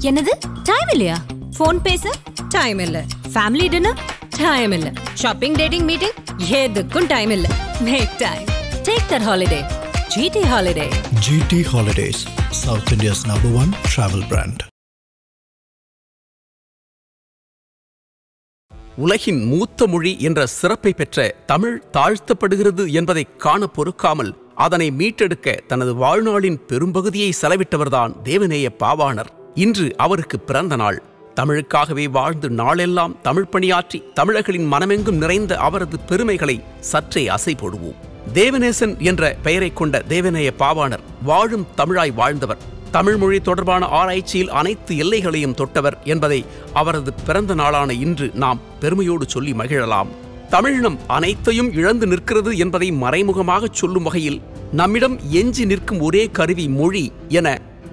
என்னது டைம் இல்லையா? ஃபோன் பேச டைம் இல்ல, ஃபேமிலி டின்னர் டைம் இல்ல, ஷாப்பிங் டேட்டிங் மீட்டிங் எதுக்கும் டைம் இல்ல. Make time. Take that holiday. GT Holiday. GT Holidays, South India's #1 travel brand. உலகின் மூத்த மொழி என்ற சிறப்பை பெற்ற தமிழ் தாழ்த்தப்படுகிறது என்பதை காண பொறுக்காமல் அதனை மீட்டெடுக்க தனது வாழ்நாளின் பெரும்பகுதியை செலவிட்டவர்தான் தேவநேய பாவாணர். இன்று அவருக்கு பிறந்த நாள். தமிழுக்காகவே வாழ்ந்து நாளெல்லாம் தமிழ் பணியாற்றி தமிழர்களின் மனமெங்கும் நிறைந்த அவரது பெருமைகளை சற்றே அசை போடுவோம். தேவநேசன் என்ற பெயரை கொண்ட தேவநேய பாவாணர் வாழும் தமிழாய் வாழ்ந்தவர். தமிழ் மொழி தொடர்பான ஆராய்ச்சியில் அனைத்து எல்லைகளையும் தொட்டவர் என்பதை அவரது பிறந்த நாளான இன்று நாம் பெருமையோடு சொல்லி மகிழலாம். தமிழினம் அனைத்தையும் இழந்து நிற்கிறது என்பதை மறைமுகமாக சொல்லும் வகையில் நம்மிடம் எஞ்சி நிற்கும் ஒரே கருவி மொழி என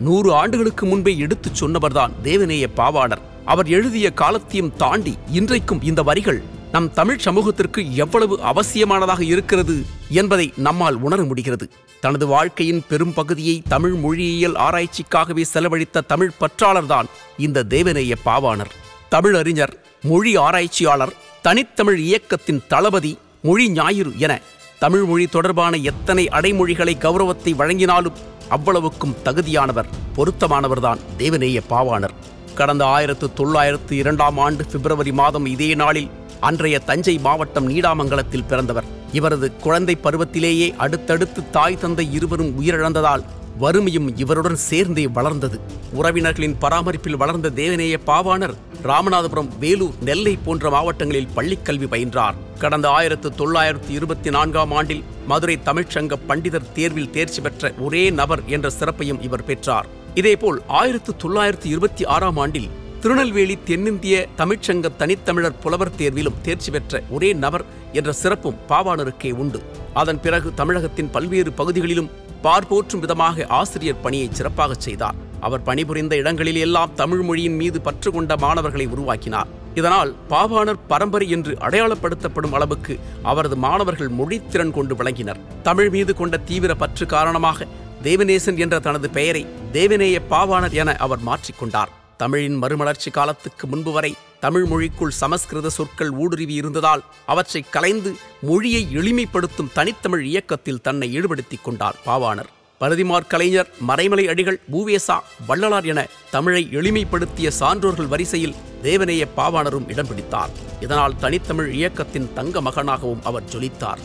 100 ஆண்டுகளுக்கு முன்பே எடுத்துச் சொன்னவர்தான் தேவநேய பாவாணர். அவர் எழுதிய காலத்தையும் தாண்டி இன்றைக்கும் இந்த வரிகள் நம் தமிழ் சமூகத்திற்கு எவ்வளவு அவசியமானதாக இருக்கிறது என்பதை நம்மால் உணர முடிகிறது. தனது வாழ்க்கையின் பெரும் பகுதியை தமிழ் மொழியியல் ஆராய்ச்சிக்காகவே செலவழித்த தமிழ் பற்றாளர்தான் இந்த தேவநேய பாவாணர். தமிழறிஞர், மொழி ஆராய்ச்சியாளர், தனித்தமிழ் இயக்கத்தின் தளபதி, மொழி ஞாயிறு என தமிழ் மொழி தொடர்பான எத்தனை அடைமொழிகளை கௌரவத்தை வழங்கினாலும் அவ்வளவுக்கும் தகுதியானவர், பொருத்தமானவர்தான் தேவநேய பாவாணர். கடந்த 1902ஆம் ஆண்டு பிப்ரவரி மாதம் இதே நாளில் அன்றைய தஞ்சை மாவட்டம் நீடாமங்கலத்தில் பிறந்தவர். இவரது குழந்தை பருவத்திலேயே அடுத்தடுத்து தாய் தந்தை இருவரும் உயிரிழந்ததால் வறுமையும் இவருடன் சேர்ந்தே வளர்ந்தது. உறவினர்களின் பராமரிப்பில் வளர்ந்த தேவநேய பாவாணர் ராமநாதபுரம், வேலூர், நெல்லை போன்ற மாவட்டங்களில் பள்ளிக்கல்வி பயின்றார். கடந்த 1924ஆம் ஆண்டில் மதுரை தமிழ்ச்சங்க பண்டிதர் தேர்வில் தேர்ச்சி பெற்ற ஒரே நபர் என்ற சிறப்பையும் இவர் பெற்றார். இதேபோல் 1926ஆம் ஆண்டில் திருநெல்வேலி தென்னிந்திய தமிழ்ச்சங்க தனித்தமிழர் புலவர் தேர்விலும் தேர்ச்சி பெற்ற ஒரே நபர் என்ற சிறப்பும் பாவாணருக்கே உண்டு. அதன் பிறகு தமிழகத்தின் பல்வேறு பகுதிகளிலும் பார்போற்றும் விதமாக ஆசிரியர் பணியை சிறப்பாக செய்தார். அவர் பணிபுரிந்த இடங்களில் எல்லாம் தமிழ் மொழியின் மீது பற்று கொண்ட மாணவர்களை உருவாக்கினார். இதனால் பாவாணர் பரம்பரை என்று அடையாளப்படுத்தப்படும் அளவுக்கு அவரது மாணவர்கள் மொழித்திறன் கொண்டு விளங்கினர். தமிழ் மீது கொண்ட தீவிர பற்று காரணமாக தேவநேசன் என்ற தனது பெயரை தேவநேய பாவாணர் என அவர் மாற்றிக்கொண்டார். தமிழின் மறுமலர்ச்சி காலத்துக்கு முன்பு வரை தமிழ் மொழிக்குள் சமஸ்கிருத சொற்கள் ஊடுருவி இருந்ததால் அவற்றை கலைந்து மொழியை எளிமைப்படுத்தும் தனித்தமிழ் இயக்கத்தில் தன்னை ஈடுபடுத்திக் கொண்டார் பாவாணர். பரதிமார் கலைஞர், மறைமலை அடிகள், பூவேசா, வள்ளலார் என தமிழை எளிமைப்படுத்திய சான்றோர்கள் வரிசையில் தேவநேய பாவாணரும் இடம் பிடித்தார். இதனால் தனித்தமிழ் இயக்கத்தின் தங்க மகனாகவும் அவர் ஜொலித்தார்.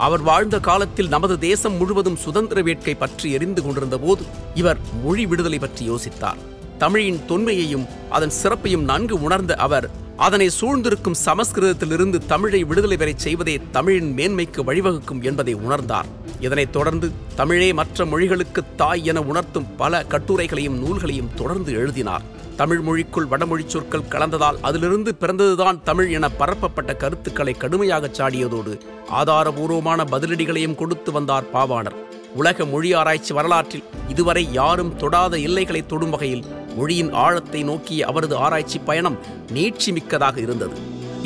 அவர் வாழ்ந்த காலத்தில் நமது தேசம் முழுவதும் சுதந்திர வேட்கை பற்றி எரிந்து கொண்டிருந்த போது இவர் மொழி விடுதலை பற்றி யோசித்தார். தமிழின் தொன்மையையும் அதன் சிறப்பையும் நன்கு உணர்ந்த அவர் அதனை சூழ்ந்திருக்கும் சமஸ்கிருதத்திலிருந்து தமிழை விடுதலை பெறச் செய்வதே தமிழின் மேன்மைக்கு வழிவகுக்கும் என்பதை உணர்ந்தார். இதனைத் தொடர்ந்து தமிழே மற்ற மொழிகளுக்கு தாய் என உணர்த்தும் பல கட்டுரைகளையும் நூல்களையும் தொடர்ந்து எழுதினார். தமிழ் மொழிக்குள் வடமொழி சொற்கள் கலந்ததால் அதிலிருந்து பிறந்ததுதான் தமிழ் என பரப்பப்பட்ட கருத்துக்களை கடுமையாக சாடியதோடு ஆதாரபூர்வமான பதிலடிகளையும் கொடுத்து வந்தார் பாவாணர். உலக மொழி ஆராய்ச்சி வரலாற்றில் இதுவரை யாரும் தொடாத எல்லைகளை தொடும் வகையில் மொழியின் ஆழத்தை நோக்கிய அவரது ஆராய்ச்சி பயணம் நீட்சி மிக்கதாக இருந்தது.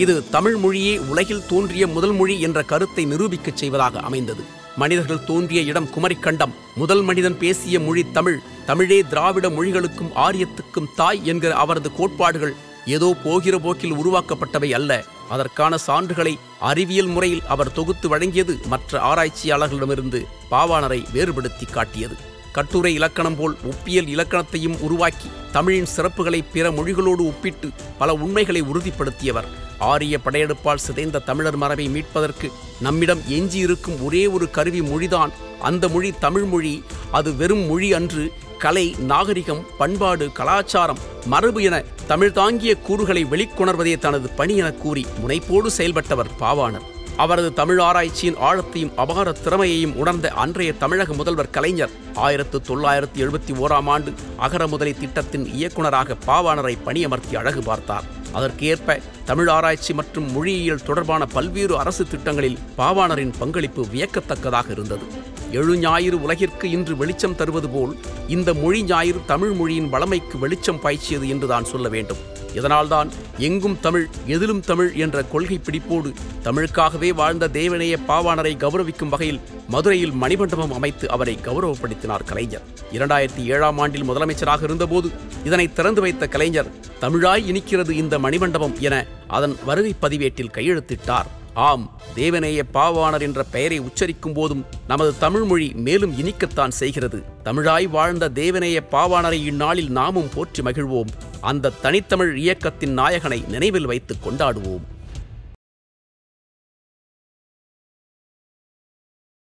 இது தமிழ் மொழியே உலகில் தோன்றிய முதல் மொழி என்ற கருத்தை நிரூபிக்கச் செய்வதாக அமைந்தது. மனிதர்கள் தோன்றிய இடம் குமரிக்கண்டம். முதல் மனிதன் பேசிய மொழி தமிழ். தமிழே திராவிட மொழிகளுக்கும் ஆரியத்துக்கும் தாய் என்கிற அவரது கோட்பாடுகள் ஏதோ போகிற போக்கில் உருவாக்கப்பட்டவை அல்ல. அதற்கான சான்றுகளை அறிவியல் முறையில் அவர் தொகுத்து வழங்கியது மற்ற ஆராய்ச்சியாளர்களிடமிருந்து பாவாணரை வேறுபடுத்தி காட்டியது. கட்டுரை இலக்கணம் போல் ஒப்பியல் இலக்கணத்தையும் உருவாக்கி தமிழின் சிறப்புகளை பிற மொழிகளோடு ஒப்பிட்டு பல உண்மைகளை உறுதிப்படுத்தியவர். ஆரிய படையெடுப்பால் சிதைந்த தமிழர் மரபை மீட்பதற்கு நம்மிடம் எஞ்சியிருக்கும் ஒரே ஒரு கருவி மொழிதான். அந்த மொழி தமிழ் மொழி. அது வெறும் மொழி அன்று. கலை, நாகரிகம், பண்பாடு, கலாச்சாரம், மரபு என தமிழ் தாங்கிய கூறுகளை வெளிக்கொணர்வதே தனது பணி என கூறி முனைப்போடு செயல்பட்டவர் பாவாணர். அவரது தமிழ் ஆராய்ச்சியின் ஆழத்தையும் அபார திறமையையும் உணர்ந்த அன்றைய தமிழக முதல்வர் கலைஞர் 1971ஆம் ஆண்டு அகர முதலி திட்டத்தின் இயக்குநராக பாவாணரை பணியமர்த்தி அழகு பார்த்தார். அதற்கேற்ப தமிழ் ஆராய்ச்சி மற்றும் மொழியியல் தொடர்பான பல்வேறு அரசு திட்டங்களில் பாவாணரின் பங்களிப்பு வியக்கத்தக்கதாக இருந்தது. எழு ஞாயிறு உலகிற்கு இன்று வெளிச்சம் தருவது போல் இந்த மொழி ஞாயிறு தமிழ் மொழியின் வளமைக்கு வெளிச்சம் பாய்ச்சியது என்றுதான் சொல்ல வேண்டும். இதனால்தான் எங்கும் தமிழ் எதிலும் தமிழ் என்ற கொள்கை பிடிப்போடு தமிழுக்காகவே வாழ்ந்த தேவநேய பாவாணரை கௌரவிக்கும் வகையில் மதுரையில் மணிமண்டபம் அமைத்து அவரை கௌரவப்படுத்தினார் கலைஞர். 2007ஆம் ஆண்டில் முதலமைச்சராக இருந்தபோது இதனை திறந்து வைத்த கலைஞர் தமிழாய் இனிக்கிறது இந்த மணிமண்டபம் என அதன் வருகை பதிவேட்டில் கையெழுத்திட்டார். ஆம், தேவநேய பாவாணர் என்ற பெயரை உச்சரிக்கும் போதும் நமது தமிழ்மொழி மேலும் இனிக்கத்தான் செய்கிறது. தமிழாய் வாழ்ந்த தேவநேய பாவாணரை இந்நாளில் நாமும் போற்றி மகிழ்வோம். அந்த தனித்தமிழ் இயக்கத்தின் நாயகனை நினைவில் வைத்து கொண்டாடுவோம்.